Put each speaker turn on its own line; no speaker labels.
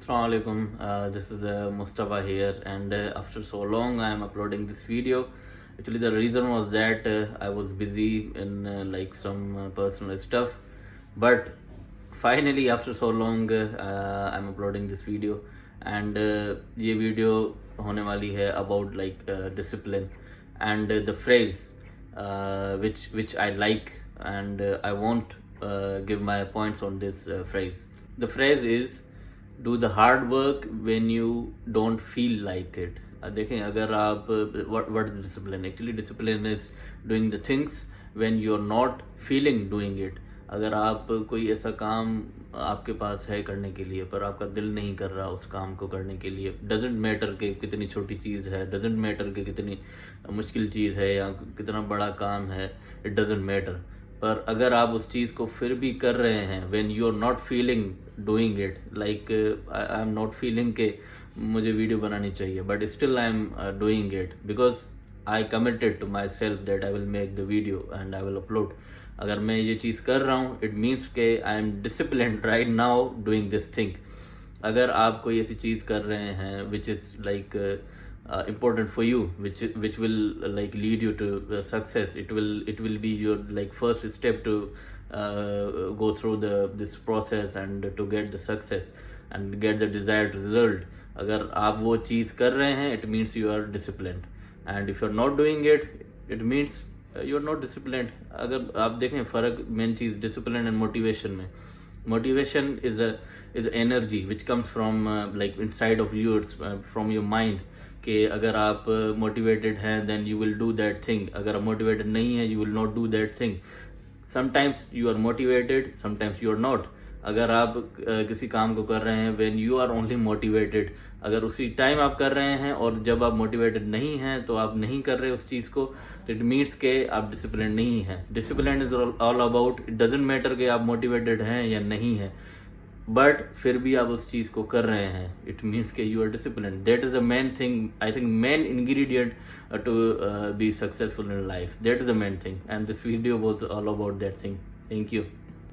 Assalamu alaikum. This is Mustafa here, and after so long, I am uploading this video. Actually, the reason was that I was busy in like some personal stuff, but finally, after so long, I'm uploading this video, and ये video होने वाली है about like discipline and the phrase which I like, and I won't give my points on this phrase. The phrase is do the hard work when you don't feel like it. देखें अगर आप what is discipline? Actually discipline is doing the things when you're not feeling doing it. अगर आप कोई ऐसा काम आपके पास है करने के लिए पर आपका दिल नहीं कर रहा उस काम को करने के लिए, डजेंट मैटर कि कितनी छोटी चीज़ है, डजेंट मैटर कि कितनी मुश्किल चीज़ है या कितना बड़ा काम है, इट डजेंट मैटर, पर अगर आप उस चीज़ को फिर भी कर रहे हैं when you are not feeling doing it, like I am not feeling कि मुझे वीडियो बनानी चाहिए but still I am doing it because I committed to myself that I will make the video and I will upload. अगर मैं ये चीज़ कर रहा हूँ इट मीन्स के I am disciplined right now doing this thing. अगर आप कोई ऐसी चीज़ कर रहे हैं which is like important for you, which will like lead you to success, it will be your like first step to go through this process and to get the success and get the desired result. अगर आप वो चीज़ कर रहे हैं it means you are disciplined, and if you are not doing it it means you are not disciplined. अगर आप देखें फ़र्क main cheese discipline and motivation में. Motivation is a energy which comes from like inside of yours, from your mind, कि अगर आप motivated हैं then you will do that thing. अगर आप मोटिवेटेड नहीं है you will not do that thing. Sometimes you are motivated, sometimes you are not. अगर आप किसी काम को कर रहे हैं when you are only motivated, अगर उसी टाइम आप कर रहे हैं और जब आप मोटिवेटेड नहीं हैं तो आप नहीं कर रहे उस चीज़ को, तो इट मीन्स के आप डिसिप्लिन नहीं हैं. Discipline is all about it doesn't matter कि आप मोटिवेटेड हैं या नहीं हैं, बट फिर भी आप उस चीज़ को कर रहे हैं इट मीन्स के you are discipline. That is the main thing, I think main ingredient to be successful in life. That is the main thing, and this video was all about that thing. Thank you.